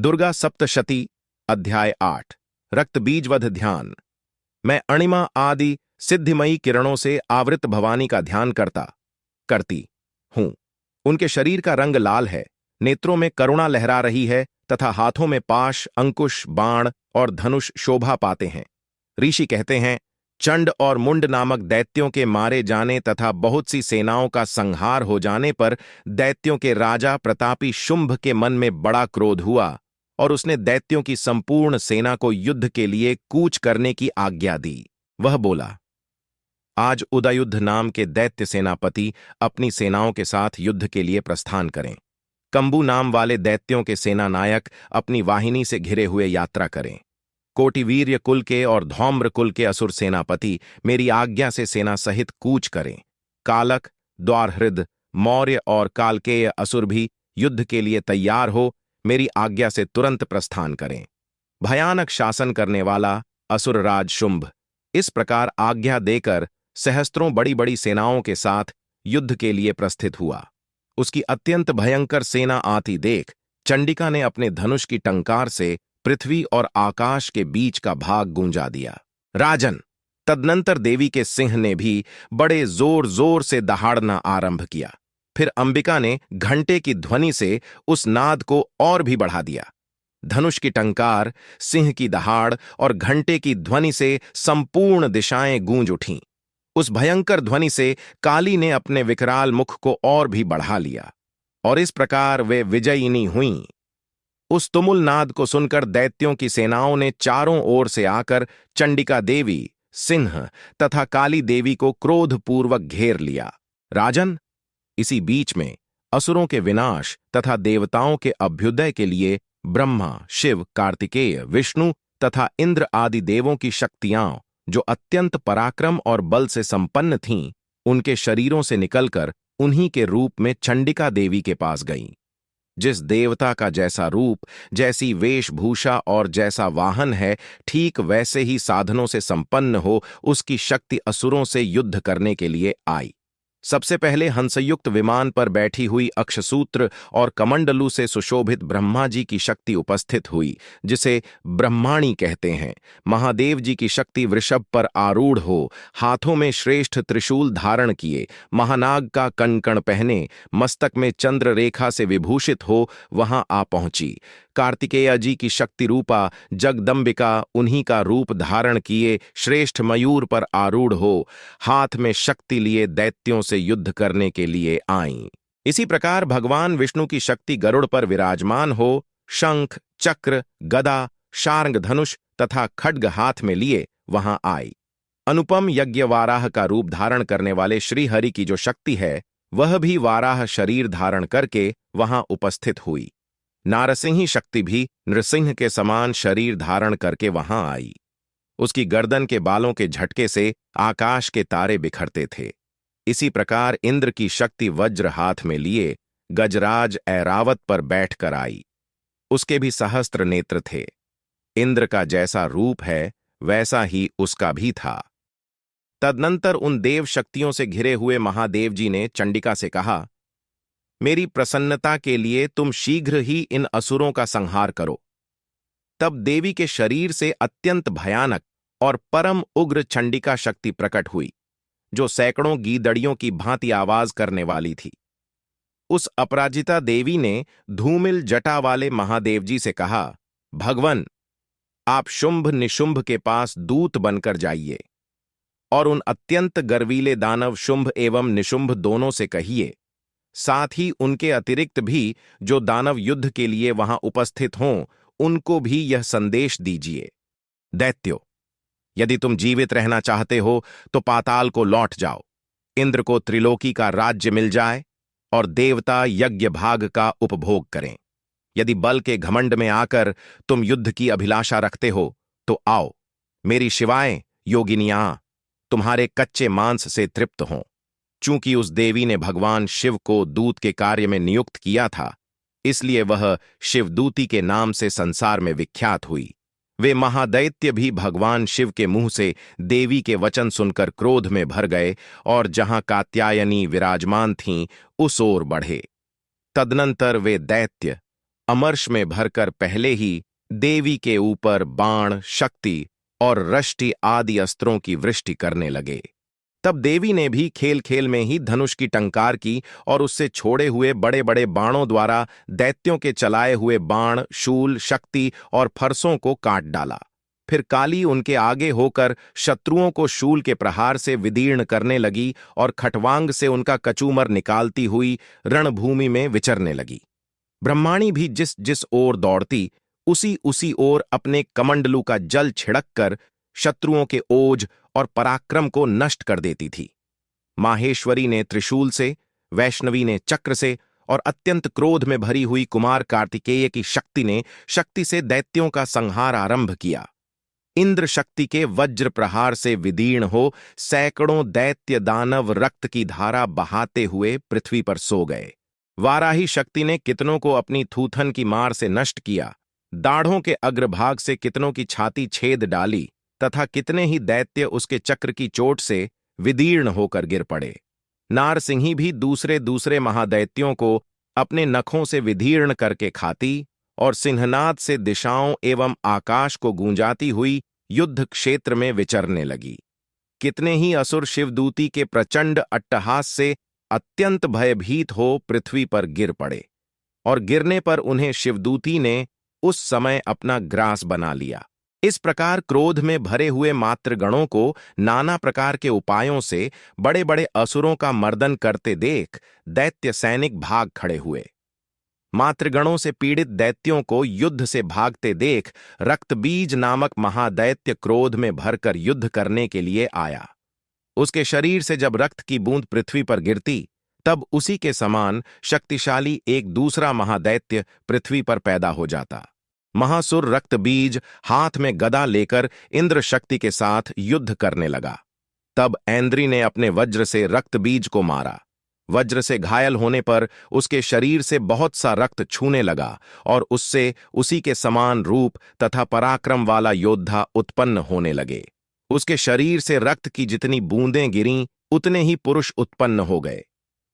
दुर्गा सप्तशती अध्याय 8 रक्तबीजवध ध्यान। मैं अणिमा आदि सिद्धिमयी किरणों से आवृत भवानी का ध्यान करती हूं। उनके शरीर का रंग लाल है, नेत्रों में करुणा लहरा रही है तथा हाथों में पाश, अंकुश, बाण और धनुष शोभा पाते हैं। ऋषि कहते हैं, चंड और मुंड नामक दैत्यों के मारे जाने तथा बहुत सी सेनाओं का संहार हो जाने पर दैत्यों के राजा प्रतापी शुंभ के मन में बड़ा क्रोध हुआ और उसने दैत्यों की संपूर्ण सेना को युद्ध के लिए कूच करने की आज्ञा दी। वह बोला, आज उदयुद्ध नाम के दैत्य सेनापति अपनी सेनाओं के साथ युद्ध के लिए प्रस्थान करें। कंबू नाम वाले दैत्यों के सेना नायक अपनी वाहिनी से घिरे हुए यात्रा करें। कोटिवीर्य कुल के और धौम्र कुल के असुर सेनापति मेरी आज्ञा से सेना सहित कूच करें। कालक, द्वारहृद, मौर्य और कालकेय असुर भी युद्ध के लिए तैयार हो मेरी आज्ञा से तुरंत प्रस्थान करें। भयानक शासन करने वाला असुरराज शुंभ इस प्रकार आज्ञा देकर सहस्त्रों बड़ी बड़ी सेनाओं के साथ युद्ध के लिए प्रस्थित हुआ। उसकी अत्यंत भयंकर सेना आती देख चंडिका ने अपने धनुष की टंकार से पृथ्वी और आकाश के बीच का भाग गूंजा दिया। राजन, तदनंतर देवी के सिंह ने भी बड़े जोर जोर से दहाड़ना आरंभ किया। फिर अंबिका ने घंटे की ध्वनि से उस नाद को और भी बढ़ा दिया। धनुष की टंकार, सिंह की दहाड़ और घंटे की ध्वनि से संपूर्ण दिशाएं गूंज उठीं। उस भयंकर ध्वनि से काली ने अपने विकराल मुख को और भी बढ़ा लिया और इस प्रकार वे विजयिनी हुईं। उस तुमुल नाद को सुनकर दैत्यों की सेनाओं ने चारों ओर से आकर चंडिका देवी, सिंह तथा काली देवी को क्रोधपूर्वक घेर लिया। राजन, इसी बीच में असुरों के विनाश तथा देवताओं के अभ्युदय के लिए ब्रह्मा, शिव, कार्तिकेय, विष्णु तथा इंद्र आदि देवों की शक्तियां जो अत्यंत पराक्रम और बल से संपन्न थीं, उनके शरीरों से निकलकर उन्हीं के रूप में चंडिका देवी के पास गईं। जिस देवता का जैसा रूप, जैसी वेशभूषा और जैसा वाहन है, ठीक वैसे ही साधनों से संपन्न हो उसकी शक्ति असुरों से युद्ध करने के लिए आई। सबसे पहले हंसयुक्त विमान पर बैठी हुई अक्षसूत्र और कमंडलू से सुशोभित ब्रह्मा जी की शक्ति उपस्थित हुई, जिसे ब्रह्माणी कहते हैं। महादेव जी की शक्ति वृषभ पर आरूढ़ हो, हाथों में श्रेष्ठ त्रिशूल धारण किए, महानाग का कणकण पहने, मस्तक में चंद्र रेखा से विभूषित हो वहां आ पहुंची। कार्तिकेय जी की शक्ति रूपा जगदंबिका उन्हीं का रूप धारण किए श्रेष्ठ मयूर पर आरूढ़ हो, हाथ में शक्ति लिए दैत्यों से युद्ध करने के लिए आईं। इसी प्रकार भगवान विष्णु की शक्ति गरुड़ पर विराजमान हो, शंख, चक्र, गदा, शार्ंग धनुष तथा खड्ग हाथ में लिए वहां आई। अनुपम यज्ञ वाराह का रूप धारण करने वाले श्री हरि की जो शक्ति है, वह भी वाराह शरीर धारण करके वहां उपस्थित हुई। नारसिंही शक्ति भी नृसिंह के समान शरीर धारण करके वहां आई। उसकी गर्दन के बालों के झटके से आकाश के तारे बिखरते थे। इसी प्रकार इंद्र की शक्ति वज्र हाथ में लिए गजराज ऐरावत पर बैठकर आई। उसके भी सहस्त्र नेत्र थे। इंद्र का जैसा रूप है वैसा ही उसका भी था। तदनंतर उन देव शक्तियों से घिरे हुए महादेव जी ने चंडिका से कहा, मेरी प्रसन्नता के लिए तुम शीघ्र ही इन असुरों का संहार करो। तब देवी के शरीर से अत्यंत भयानक और परम उग्र चंडिका शक्ति प्रकट हुई, जो सैकड़ों गीदड़ियों की भांति आवाज करने वाली थी। उस अपराजिता देवी ने धूमिल जटा वाले महादेव जी से कहा, भगवन, आप शुंभ निशुंभ के पास दूत बनकर जाइए और उन अत्यंत गर्वीले दानव शुंभ एवं निशुंभ दोनों से कहिए, साथ ही उनके अतिरिक्त भी जो दानव युद्ध के लिए वहां उपस्थित हों, उनको भी यह संदेश दीजिए, दैत्यो, यदि तुम जीवित रहना चाहते हो तो पाताल को लौट जाओ। इंद्र को त्रिलोकी का राज्य मिल जाए और देवता यज्ञ भाग का उपभोग करें। यदि बल के घमंड में आकर तुम युद्ध की अभिलाषा रखते हो तो आओ, मेरी शिवाएं योगिनियां तुम्हारे कच्चे मांस से तृप्त हों। चूंकि उस देवी ने भगवान शिव को दूत के कार्य में नियुक्त किया था, इसलिए वह शिवदूती के नाम से संसार में विख्यात हुई। वे महादैत्य भी भगवान शिव के मुंह से देवी के वचन सुनकर क्रोध में भर गए और जहां कात्यायनी विराजमान थीं उस ओर बढ़े। तदनंतर वे दैत्य अमर्ष में भरकर पहले ही देवी के ऊपर बाण, शक्ति और रष्टि आदि अस्त्रों की वृष्टि करने लगे। तब देवी ने भी खेल खेल में ही धनुष की टंकार की और उससे छोड़े हुए बड़े बड़े बाणों द्वारा दैत्यों के चलाए हुए बाण, शूल, शक्ति और फरसों को काट डाला। फिर काली उनके आगे होकर शत्रुओं को शूल के प्रहार से विदीर्ण करने लगी और खटवांग से उनका कचूमर निकालती हुई रणभूमि में विचरने लगी। ब्रह्माणी भी जिस जिस ओर दौड़ती, उसी उसी ओर अपने कमंडलू का जल छिड़ककर शत्रुओं के ओज और पराक्रम को नष्ट कर देती थी। माहेश्वरी ने त्रिशूल से, वैष्णवी ने चक्र से और अत्यंत क्रोध में भरी हुई कुमार कार्तिकेय की शक्ति से दैत्यों का संहार आरंभ किया। इंद्र शक्ति के वज्र प्रहार से विदीर्ण हो सैकड़ों दैत्य दानव रक्त की धारा बहाते हुए पृथ्वी पर सो गए। वाराही शक्ति ने कितनों को अपनी थूथन की मार से नष्ट किया, दाढ़ों के अग्रभाग से कितनों की छाती छेद डाली तथा कितने ही दैत्य उसके चक्र की चोट से विदीर्ण होकर गिर पड़े। नारसिंही भी दूसरे दूसरे महादैत्यों को अपने नखों से विदीर्ण करके खाती और सिंहनाद से दिशाओं एवं आकाश को गूंजाती हुई युद्ध क्षेत्र में विचरने लगी। कितने ही असुर शिवदूती के प्रचंड अट्टहास से अत्यंत भयभीत हो पृथ्वी पर गिर पड़े और गिरने पर उन्हें शिवदूती ने उस समय अपना ग्रास बना लिया। इस प्रकार क्रोध में भरे हुए मातृगणों को नाना प्रकार के उपायों से बड़े बड़े असुरों का मर्दन करते देख दैत्य सैनिक भाग खड़े हुए। मातृगणों से पीड़ित दैत्यों को युद्ध से भागते देख रक्तबीज नामक महादैत्य क्रोध में भरकर युद्ध करने के लिए आया। उसके शरीर से जब रक्त की बूंद पृथ्वी पर गिरती, तब उसी के समान शक्तिशाली एक दूसरा महादैत्य पृथ्वी पर पैदा हो जाता। महासुर रक्तबीज हाथ में गदा लेकर इंद्र शक्ति के साथ युद्ध करने लगा। तब ऐन्द्री ने अपने वज्र से रक्तबीज को मारा। वज्र से घायल होने पर उसके शरीर से बहुत सा रक्त छूने लगा और उससे उसी के समान रूप तथा पराक्रम वाला योद्धा उत्पन्न होने लगे। उसके शरीर से रक्त की जितनी बूंदें गिरीं, उतने ही पुरुष उत्पन्न हो गए।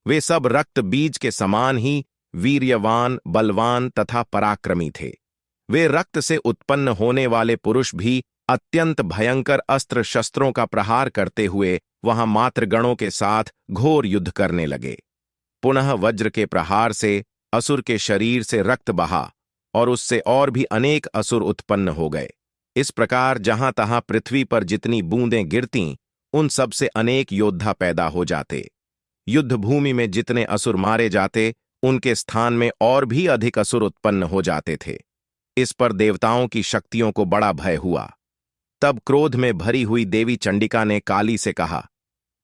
वे सब रक्त बीज के समान ही वीर्यवान, बलवान तथा पराक्रमी थे। वे रक्त से उत्पन्न होने वाले पुरुष भी अत्यंत भयंकर अस्त्र शस्त्रों का प्रहार करते हुए वहां मातृगणों के साथ घोर युद्ध करने लगे। पुनः वज्र के प्रहार से असुर के शरीर से रक्त बहा और उससे और भी अनेक असुर उत्पन्न हो गए। इस प्रकार जहां तहां पृथ्वी पर जितनी बूंदें गिरतीं, उन सब से अनेक योद्धा पैदा हो जाते। युद्ध भूमि में जितने असुर मारे जाते, उनके स्थान में और भी अधिक असुर उत्पन्न हो जाते थे। इस पर देवताओं की शक्तियों को बड़ा भय हुआ। तब क्रोध में भरी हुई देवी चंडिका ने काली से कहा,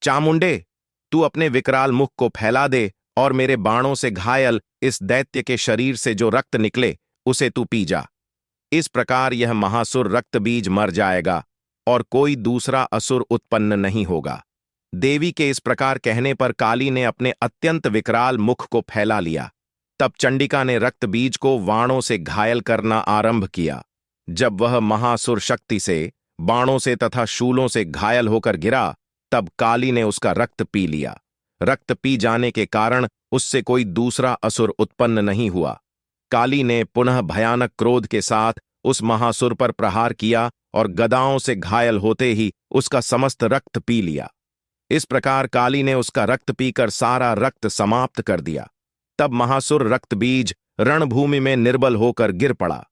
चामुंडे, तू अपने विकराल मुख को फैला दे और मेरे बाणों से घायल इस दैत्य के शरीर से जो रक्त निकले, उसे तू पी जा। इस प्रकार यह महासुर रक्तबीज मर जाएगा और कोई दूसरा असुर उत्पन्न नहीं होगा। देवी के इस प्रकार कहने पर काली ने अपने अत्यंत विकराल मुख को फैला लिया। तब चंडिका ने रक्तबीज को बाणों से घायल करना आरंभ किया। जब वह महासुर शक्ति से, बाणों से तथा शूलों से घायल होकर गिरा, तब काली ने उसका रक्त पी लिया। रक्त पी जाने के कारण उससे कोई दूसरा असुर उत्पन्न नहीं हुआ। काली ने पुनः भयानक क्रोध के साथ उस महासुर पर प्रहार किया और गदाओं से घायल होते ही उसका समस्त रक्त पी लिया। इस प्रकार काली ने उसका रक्त पीकर सारा रक्त समाप्त कर दिया। तब महासुर रक्तबीज रणभूमि में निर्बल होकर गिर पड़ा।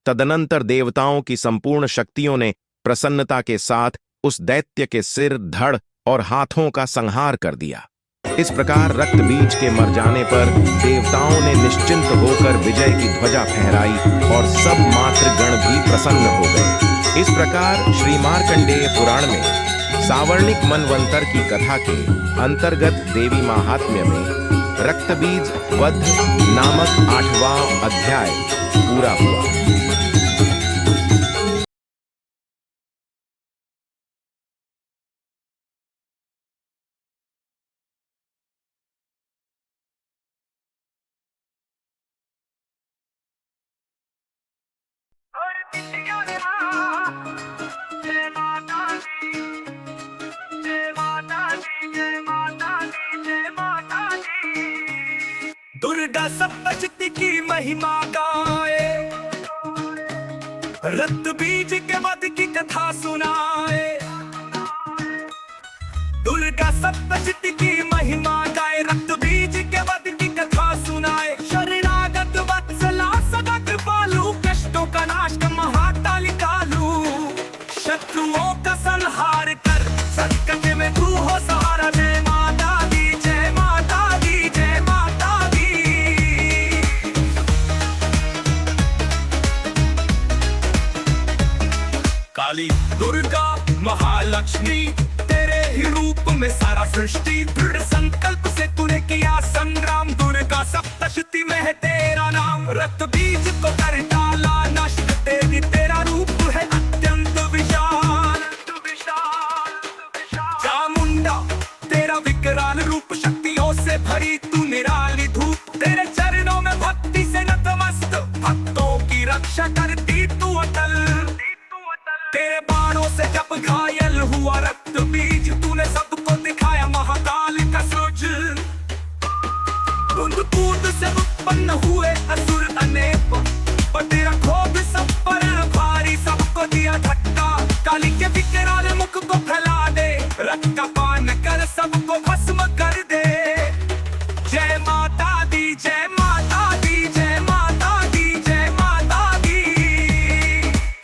तदनंतर देवताओं की संपूर्ण शक्तियों ने प्रसन्नता के साथ उस दैत्य के सिर, धड़ और हाथों का संहार कर दिया। इस प्रकार रक्तबीज के मर जाने पर देवताओं ने निश्चिंत होकर विजय की ध्वजा फहराई और सब मातृगण भी प्रसन्न हो गए। इस प्रकार श्री मार्कंडेय पुराण में सावर्णिक मनवंतर की कथा के अंतर्गत देवी महात्म्य में रक्तबीज वध नामक 8वां अध्याय पूरा हुआ। दुर्गा सप्तशती की महिमा गाए, रक्त बीज के वध की कथा सुनाए। दुर्गा सप्तशती की महिमा गाए, रक्त बीज के वध की कथा सुनाए। शरणागत वत्सला सदा कृपालु, कष्टों का नाश कर महाकाली कालू। शत्रुओं का संहार कर, संकट में तू हो सहारा। जय माता दी, जय माता दी, जय माता दी। काली दुर्गा महालक्ष्मी, तेरे ही रूप में सारा सृष्टि। दृढ़ संकल्प से तूने किया संग्राम, दुर्गा सप्तशती में है तेरा नाम। रक्त बीज को कर डाला नष्ट, तेरा रूप है अत्यंत विशाल। चामुंडा तेरा विकराल रूप, शक्तियों से भरी तू निराली धूप। तेरे चरणों में भक्ति से नतमस्त, भक्तों की रक्षा करती तू अटल। तेरे बाणों से जब घायल हुआ रक्त बीज, तूने सबको दिखाया महाकाल का सूरज। बूंद बूंद से उत्पन्न हुए असुर अनेक, पर तेरा क्रोध सब पर भारी, सबको दिया धक्का। काली के विकराल मुख को फैला दे, रक्त का पान कर सबको भस्म कर दे। जय माता दी, जय माता दी, जय माता दी, जय माता दी।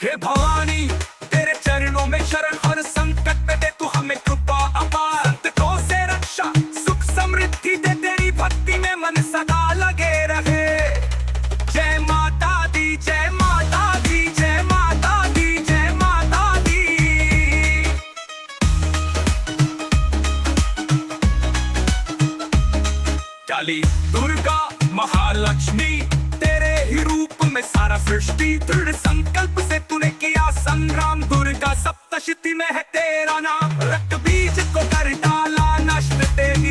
हे भवानी तेरे चरणों में शरण, हर संकट में दे तू हमें कृपा अपार। संकटों से रक्षा, सुख समृद्धि दे, तेरी भक्ति में मन सदा लगे रहे। जय माता दी, जय माता दी, जय माता दी, जय माता दी। काली दुर्गा महालक्ष्मी, तेरे ही रूप में सारा सृष्टि। दृढ़ संकल्प से तूने किया संग्राम, दुर्गा सप्तशती में है तेरा नाम। रक्त बीज को कर डाला नष्ट,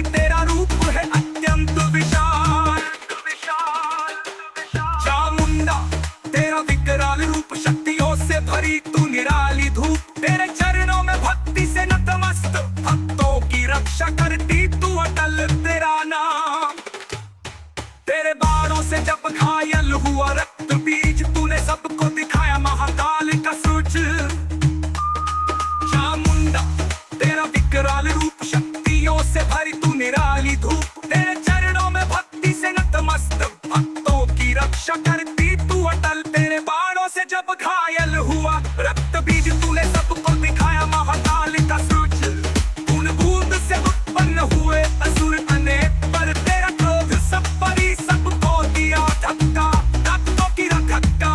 तेरा रूप है अत्यंत विशाल। चामुंडा तेरा विकराल रूप, शक्तियों से भरी तू निराली धूप। तेरे चरणों में भक्ति से नतमस्त, भक्तों की रक्षा करती तू अटल। तेरा नाम, तेरे बाणों से जब घायल हुआ रक्त बीज, तूने सबको दिखाया महाकाल का सूरज। चामुंडा तेरा विकराल रूप, शक्तियों से भरी तू निराली धूप। तेरे चरणों में भक्ति से नतमस्त, भक्तों की रक्षा करती तू अटल। तेरे बाणों से जब घायल हुआ रक्त बीज, तूने सबको दिखाया महाकाल का सूरज। बूंद बूंद से उत्पन्न हुए असुर अनेक, पर तेरा क्रोध सब परी, सबको दिया धक्का। रक्तों की धक्का,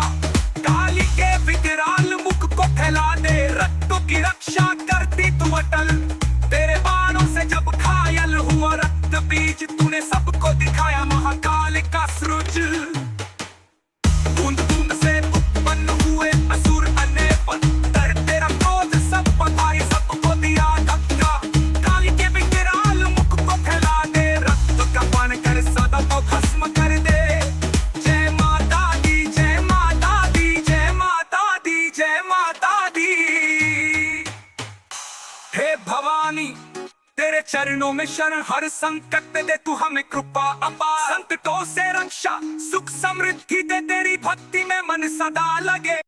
काली के विकराल मुख को फैला दे, रक्तों की रक्षा करती तू अटल। तेरे बाणों से जब घायल हुआ रक्त बीज, तूने सबको दिखाया महाकाल का सूरज। बूंद बूंद से उत्पन्न हुए असुर अनेक, पर तेरा क्रोध सब पर भारी, सबको दिया धक्का। काली के विकराल मुख को फैला दे, रक्त का पान कर सदा को भस्म कर दे। जय माता दी, जय माता दी, जय माता दी, जय माता दी। हे भवानी तेरे चरणों में शरण, हर संकट पे दे तू हमें कृपा अपार। संकटों से रक्षा, सुख समृद्धि दे, तेरी भक्ति में मन सदा लगे।